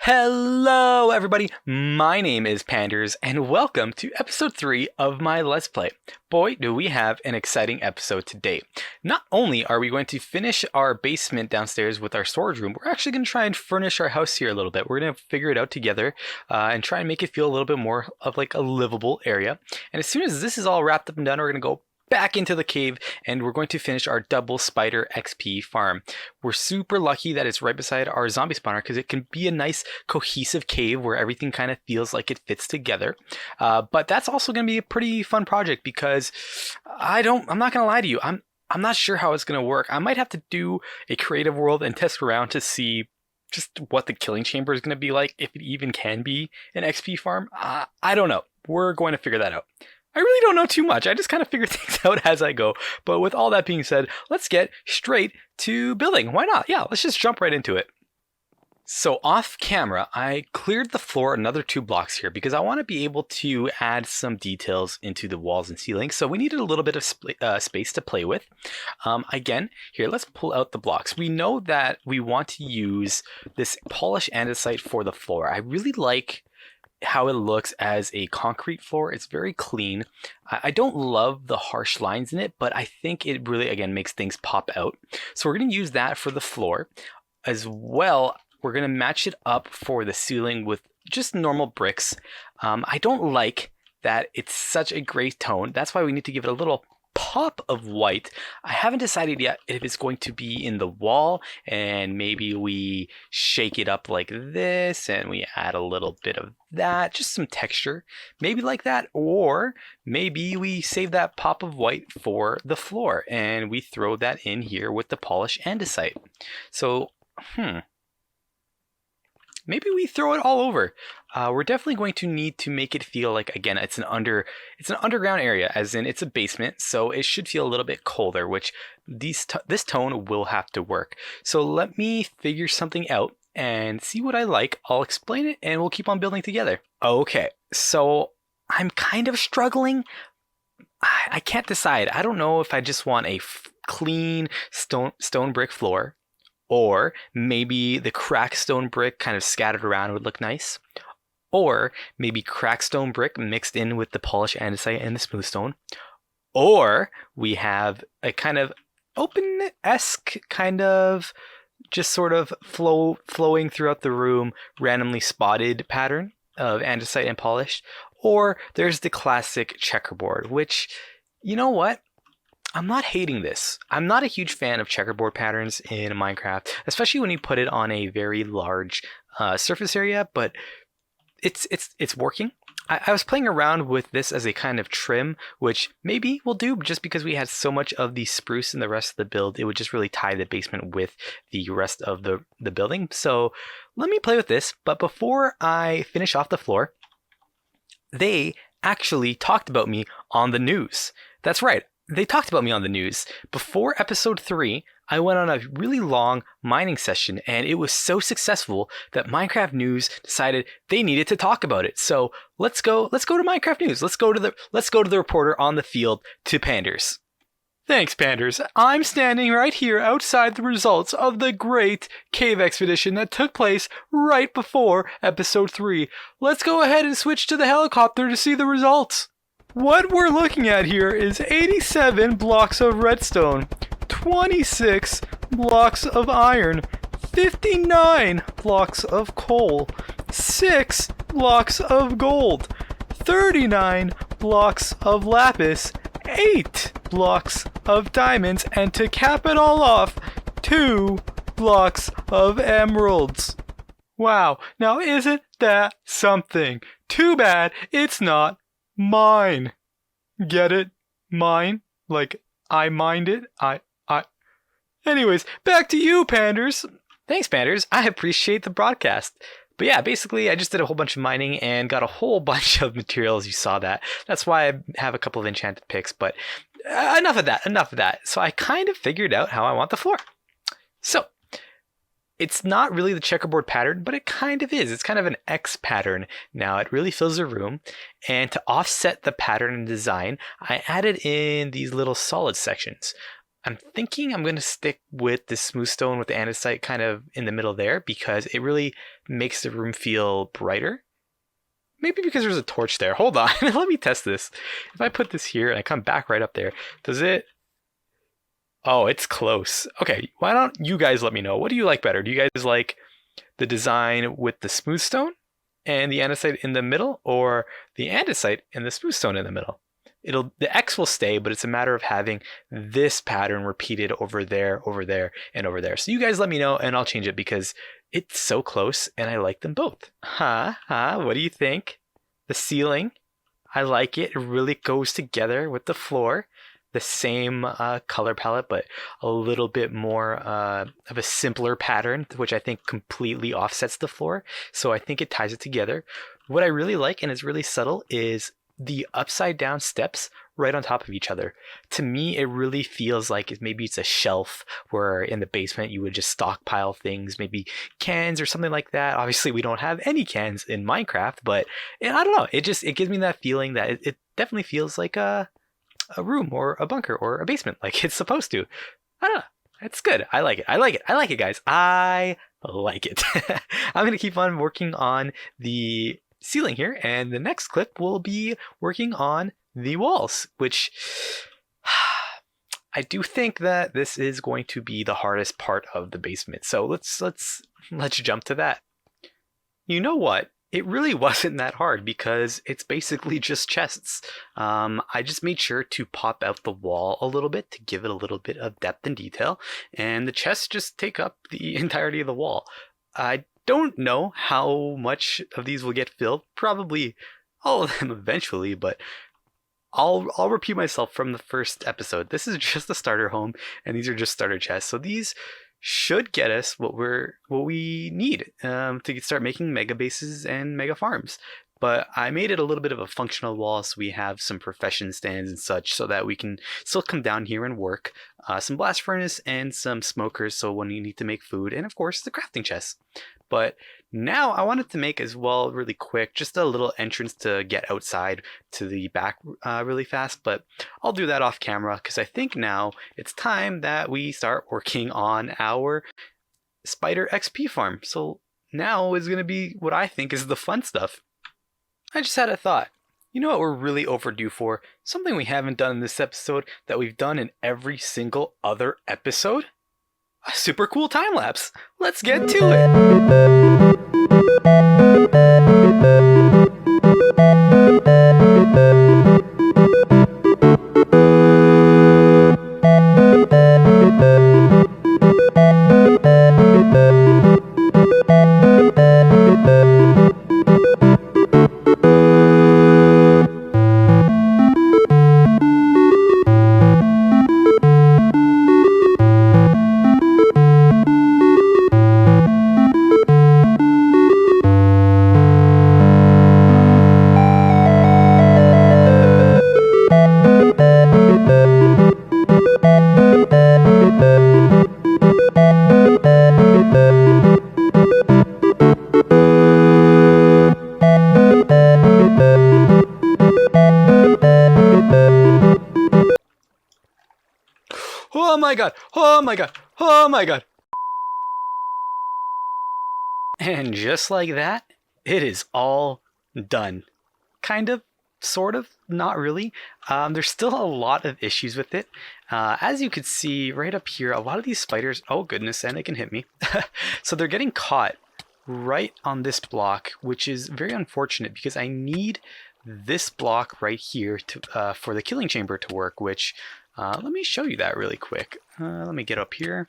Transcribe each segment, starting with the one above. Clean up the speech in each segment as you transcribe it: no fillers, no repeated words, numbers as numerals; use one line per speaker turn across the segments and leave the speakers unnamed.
Hello, everybody. My name is Pandursz, and welcome to episode 3 of my Let's Play. Boy, do we have an exciting episode today. Not only are we going to finish our basement downstairs with our storage room, we're actually going to try and furnish our house here a little bit. We're going to figure it out together and try and make it feel a little bit more of like a livable area. And as soon as this is all wrapped up and done, we're going to go back into the cave and we're going to finish our double spider XP farm. We're super lucky that it's right beside our zombie spawner because it can be a nice cohesive cave where everything kind of feels like it fits together. But that's also going to be a pretty fun project because I'm not going to lie to you. I'm not sure how it's going to work. I might have to do a creative world and test around to see just what the killing chamber is going to be like, if it even can be an XP farm. I don't know. We're going to figure that out. I really don't know too much. I just kind of figure things out as I go. But with all that being said, let's get straight to building. Why not? Yeah, let's just jump right into it. So off camera, I cleared the floor another 2 blocks here because I want to be able to add some details into the walls and ceilings. So we needed a little bit of space to play with. Again, here, let's pull out the blocks. We know that we want to use this polish andesite for the floor. I really like how it looks as a concrete floor. It's very clean. I don't love the harsh lines in it, but I think it really, again, makes things pop out. So we're going to use that for the floor. As well, we're going to match it up for the ceiling with just normal bricks. I don't like that it's such a gray tone. That's why we need to give it a little pop of white. I haven't decided yet if it's going to be in the wall and maybe we shake it up like this and we add a little bit of that, just some texture, maybe like that, or maybe we save that pop of white for the floor and we throw that in here with the polish andesite. So, maybe we throw it all over. We're definitely going to need to make it feel like, again, it's an underground area, as in it's a basement, so it should feel a little bit colder, which this tone will have to work. So let me figure something out and see what I like. I'll explain it and we'll keep on building together. Okay, so I'm kind of struggling. I can't decide. I don't know if I just want a clean stone brick floor, or maybe the cracked stone brick kind of scattered around would look nice. Or maybe cracked stone brick mixed in with the polished andesite and the smooth stone. Or we have a kind of open-esque kind of just sort of flowing throughout the room, randomly spotted pattern of andesite and polished. Or there's the classic checkerboard, which, you know what? I'm not hating this. I'm not a huge fan of checkerboard patterns in Minecraft, especially when you put it on a very large surface area, but it's working. I was playing around with this as a kind of trim, which maybe we'll do just because we had so much of the spruce in the rest of the build. It would just really tie the basement with the rest of the building. So let me play with this. But before I finish off the floor, they actually talked about me on the news. That's right. They talked about me on the news. Before episode 3, I went on a really long mining session and it was so successful that Minecraft News decided they needed to talk about it. So let's go to Minecraft News. Let's go to the reporter on the field, to Pandursz. Thanks, Pandursz. I'm standing right here outside the results of the great cave expedition that took place right before episode 3. Let's go ahead and switch to the helicopter to see the results. What we're looking at here is 87 blocks of redstone, 26 blocks of iron, 59 blocks of coal, 6 blocks of gold, 39 blocks of lapis, 8 blocks of diamonds, and to cap it all off, 2 blocks of emeralds. Wow, now isn't that something? Too bad it's not mine. Get it? Mine? Like, I mined it? Anyways, back to you, Pandursz. Thanks, Pandursz. I appreciate the broadcast. But yeah, basically, I just did a whole bunch of mining and got a whole bunch of materials. You saw that. That's why I have a couple of enchanted picks, but enough of that. So I kind of figured out how I want the floor. So it's not really the checkerboard pattern, but it kind of is. It's kind of an X pattern. Now it really fills the room. And to offset the pattern and design, I added in these little solid sections. I'm thinking I'm going to stick with the smooth stone with the andesite kind of in the middle there because it really makes the room feel brighter. Maybe because there's a torch there. Hold on, let me test this. If I put this here and I come back right up there, does it... Oh, it's close. Okay, why don't you guys let me know? What do you like better? Do you guys like the design with the smooth stone and the andesite in the middle, or the andesite and the smooth stone in the middle? The X will stay, but it's a matter of having this pattern repeated over there, and over there. So you guys let me know and I'll change it because it's so close and I like them both. What do you think? The ceiling, I like it. It really goes together with the floor. The same color palette, but a little bit more of a simpler pattern, which I think completely offsets the floor. So I think it ties it together. What I really like, and it's really subtle, is the upside down steps right on top of each other. To me, it really feels like maybe it's a shelf where in the basement you would just stockpile things, maybe cans or something like that. Obviously, we don't have any cans in Minecraft, but I don't know. It gives me that feeling that it definitely feels like a room or a bunker or a basement like it's supposed to. I don't know. It's good. I like it. I like it, guys. I like it. I'm going to keep on working on the ceiling here, and the next clip will be working on the walls, which I do think that this is going to be the hardest part of the basement. So let's jump to that. You know what? It really wasn't that hard because it's basically just chests. I just made sure to pop out the wall a little bit to give it a little bit of depth and detail, and the chests just take up the entirety of the wall. I don't know how much of these will get filled. Probably all of them eventually, but I'll repeat myself from the first episode. This is just a starter home, and these are just starter chests. So these should get us what we need to start making mega bases and mega farms. But I made it a little bit of a functional wall, so we have some profession stands and such, so that we can still come down here and work. Some blast furnace and some smokers, so when you need to make food, and of course the crafting chest. But now I wanted to make as well, really quick, just a little entrance to get outside to the back really fast, but I'll do that off camera because I think now it's time that we start working on our spider XP farm. So now is going to be what I think is the fun stuff. I just had a thought. You know what we're really overdue for? Something we haven't done in this episode that we've done in every single other episode? A super cool time lapse. Let's get to it. Oh my god! Oh my god! Oh my god! And just like that, it is all done. Kind of, sort of, not really. There's still a lot of issues with it. As you can see right up here, a lot of these spiders, oh goodness, and they can hit me. So they're getting caught right on this block, which is very unfortunate because I need this block right here to for the killing chamber to work, which let me show you that really quick. Let me get up here.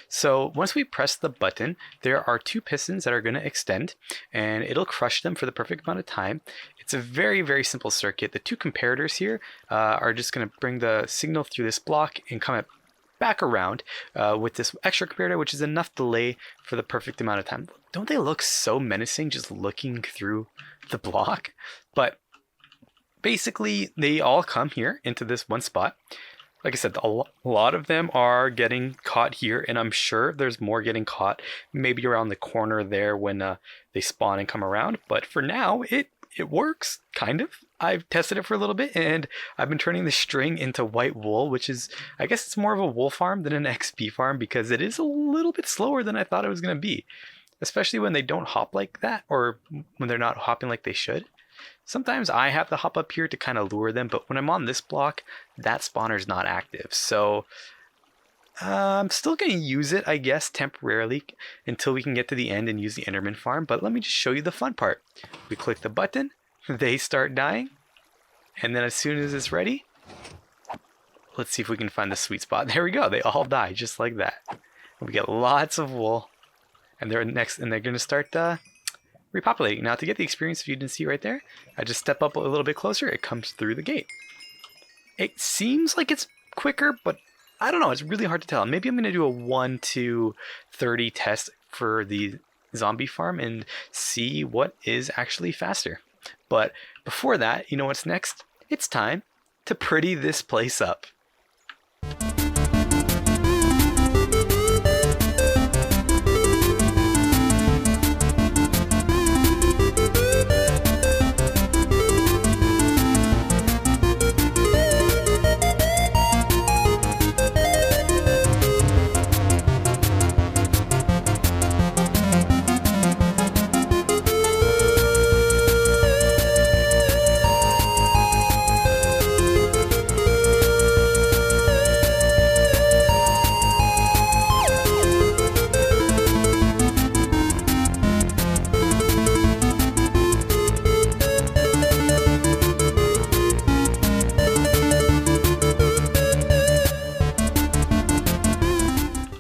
So once we press the button, there are two pistons that are going to extend, and it'll crush them for the perfect amount of time. It's a very, very simple circuit. The two comparators here are just going to bring the signal through this block and come back around with this extra comparator, which is enough delay for the perfect amount of time. Don't they look so menacing just looking through the block? But basically, they all come here into this one spot. Like I said, a lot of them are getting caught here, and I'm sure there's more getting caught maybe around the corner there when they spawn and come around. But for now, it it works, kind of. I've tested it for a little bit, and I've been turning the string into white wool, which is, I guess it's more of a wool farm than an XP farm because it is a little bit slower than I thought it was going to be, especially when they don't hop like that or when they're not hopping like they should. Sometimes I have to hop up here to kind of lure them, but when I'm on this block, that spawner's not active. So I'm still going to use it, I guess, temporarily until we can get to the end and use the Enderman farm. But let me just show you the fun part. We click the button, they start dying, and then as soon as it's ready, let's see if we can find the sweet spot. There we go. They all die just like that. We get lots of wool, and they're going to start repopulating. Now, to get the experience, if you didn't see right there, I just step up a little bit closer. It comes through the gate. It seems like it's quicker, but I don't know. It's really hard to tell. Maybe I'm going to do a 1 to 30 test for the zombie farm and see what is actually faster. But before that, you know what's next? It's time to pretty this place up.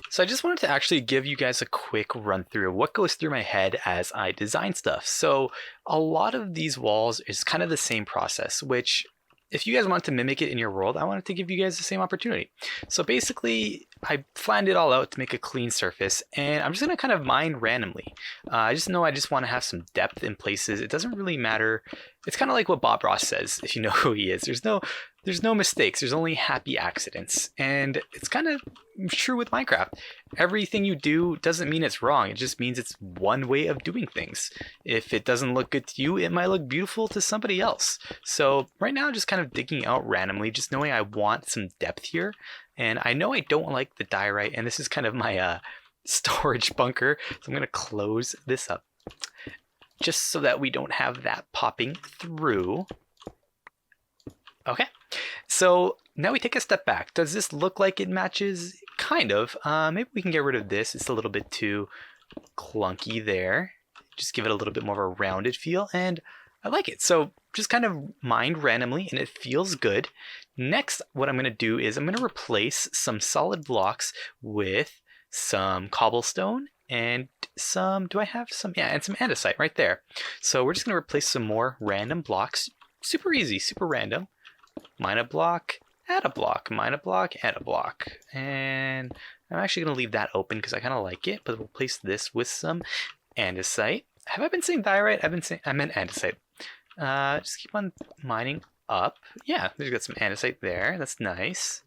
So I just wanted to actually give you guys a quick run through of what goes through my head as I design stuff. So a lot of these walls is kind of the same process, which if you guys want to mimic it in your world, I wanted to give you guys the same opportunity. So basically, I planned it all out to make a clean surface, and I'm just going to kind of mine randomly. I just know I just want to have some depth in places. It doesn't really matter. It's kind of like what Bob Ross says, if you know who he is. There's no mistakes. There's only happy accidents. And it's kind of true with Minecraft. Everything you do doesn't mean it's wrong. It just means it's one way of doing things. If it doesn't look good to you, it might look beautiful to somebody else. So right now, I'm just kind of digging out randomly, just knowing I want some depth here. And I know I don't like the diorite, and this is kind of my storage bunker. So I'm going to close this up just so that we don't have that popping through. Okay, so now we take a step back. Does this look like it matches? Kind of. Maybe we can get rid of this. It's a little bit too clunky there. Just give it a little bit more of a rounded feel, and I like it. So just kind of mined randomly, and it feels good. Next, what I'm going to do is I'm going to replace some solid blocks with some cobblestone and some, do I have some? Yeah, and some andesite right there. So we're just going to replace some more random blocks. Super easy, super random. Mine a block, add a block, mine a block, add a block. And I'm actually going to leave that open because I kind of like it, but we'll replace this with some andesite. Have I been saying diorite? I meant andesite. Just keep on mining up. Yeah, there's got some andesite there. That's nice.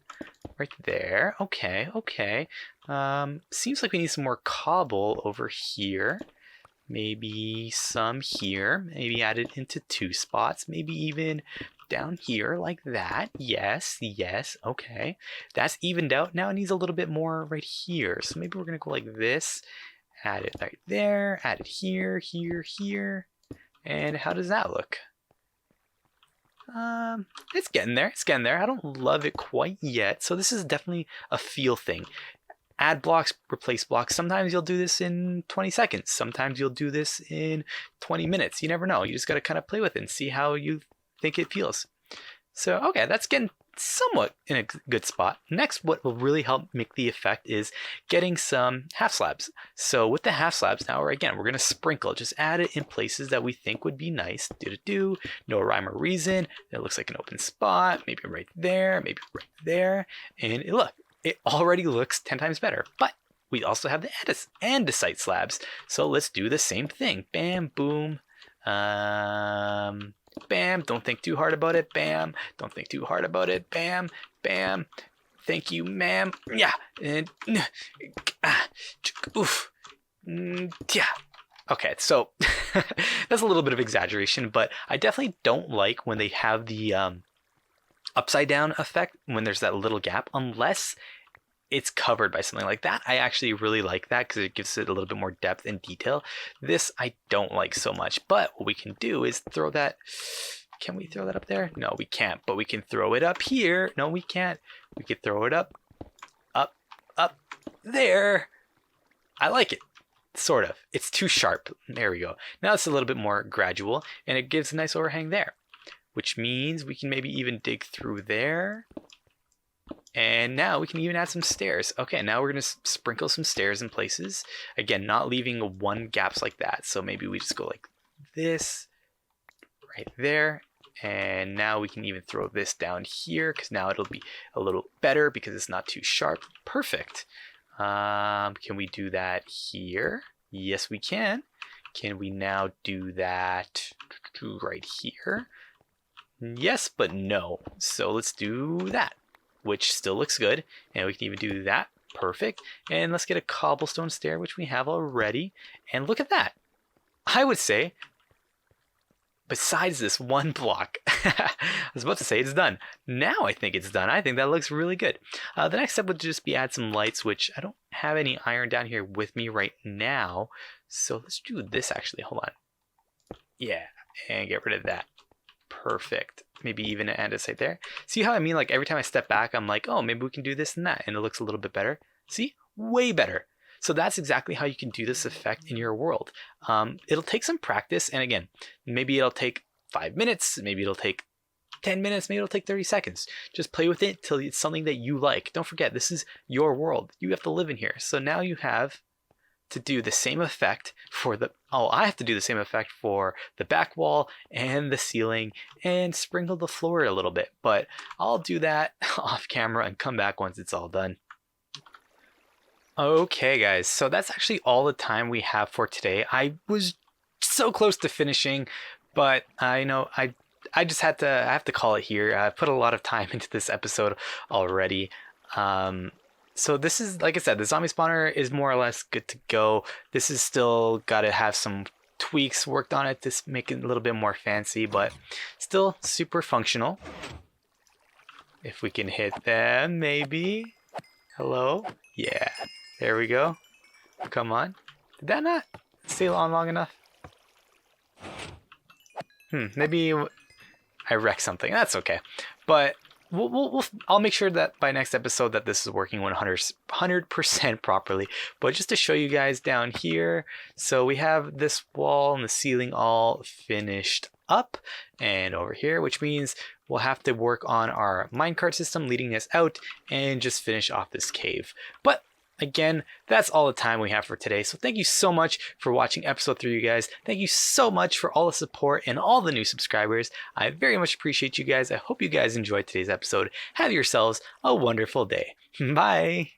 Right there. Okay, okay. Seems like we need some more cobble over here. Maybe some here. Maybe add it into 2 spots. Maybe even down here like that. Yes, yes. Okay. That's evened out. Now it needs a little bit more right here. So maybe we're going to go like this. Add it right there. Add it here, here, here. And how does that look? It's getting there. It's getting there. I don't love it quite yet. So this is definitely a feel thing. Add blocks, replace blocks. Sometimes you'll do this in 20 seconds. Sometimes you'll do this in 20 minutes. You never know. You just got to kind of play with it and see how you think it feels. So, okay, that's getting somewhat in a good spot. Next, what will really help make the effect is getting some half slabs. So with the half slabs now, we're going to sprinkle, just add it in places that we think would be nice. No rhyme or reason. It looks like an open spot, maybe right there, maybe right there. And look, it already looks 10 times better, but we also have the andesite slabs. So let's do the same thing. Bam, boom. Bam, don't think too hard about it. Bam, don't think too hard about it. Bam, bam. Thank you, ma'am. Yeah. And oof. Yeah. Okay, so that's a little bit of exaggeration, but I definitely don't like when they have the upside down effect when there's that little gap, unless it's covered by something like that. I actually really like that because it gives it a little bit more depth and detail. This I don't like so much, but what we can do is throw that. Can we throw that up there? No, we can't, but we can throw it up here. No, we can't. We could throw it up, up, there. I like it. Sort of. It's too sharp. There we go. Now it's a little bit more gradual, and it gives a nice overhang there, which means we can maybe even dig through there. And now we can even add some stairs. Okay, now we're going to sprinkle some stairs in places. Again, not leaving one gaps like that. So maybe we just go like this, right there. And now we can even throw this down here because now it'll be a little better because it's not too sharp. Perfect. Can we do that here? Yes, we can. Can we now do that right here? Yes, but no. So let's do that, which still looks good. And we can even do that. Perfect. And let's get a cobblestone stair, which we have already. And look at that. I would say, besides this one block, I was about to say it's done. Now I think it's done. I think that looks really good. The next step would just be add some lights, which I don't have any iron down here with me right now. So let's do this actually. Hold on. Yeah, and get rid of that. Perfect. Maybe even an andesite there. See how I mean? Like every time I step back, I'm like, oh, maybe we can do this and that. And it looks a little bit better. See? Way better. So that's exactly how you can do this effect in your world. It'll take some practice. And again, maybe it'll take 5 minutes. Maybe it'll take 10 minutes. Maybe it'll take 30 seconds. Just play with it till it's something that you like. Don't forget, this is your world. You have to live in here. So now you have to do the same effect for I have to do the same effect for the back wall and the ceiling and sprinkle the floor a little bit. But I'll do that off camera and come back once it's all done. Okay guys, so that's actually all the time we have for today. I was so close to finishing, but I know I just I have to call it here. I put a lot of time into this episode already. So this is, like I said, the zombie spawner is more or less good to go. This is still got to have some tweaks worked on it to make it a little bit more fancy, but still super functional. If we can hit them, maybe. Hello? Yeah. There we go. Come on. Did that not stay on long enough? Maybe I wrecked something. That's okay. But I'll make sure that by next episode that this is working 100% properly. But just to show you guys down here, so we have this wall and the ceiling all finished up, and over here, which means we'll have to work on our minecart system leading us out and just finish off this cave. But again, that's all the time we have for today. So thank you so much for watching episode 3, you guys. Thank you so much for all the support and all the new subscribers. I very much appreciate you guys. I hope you guys enjoyed today's episode. Have yourselves a wonderful day. Bye.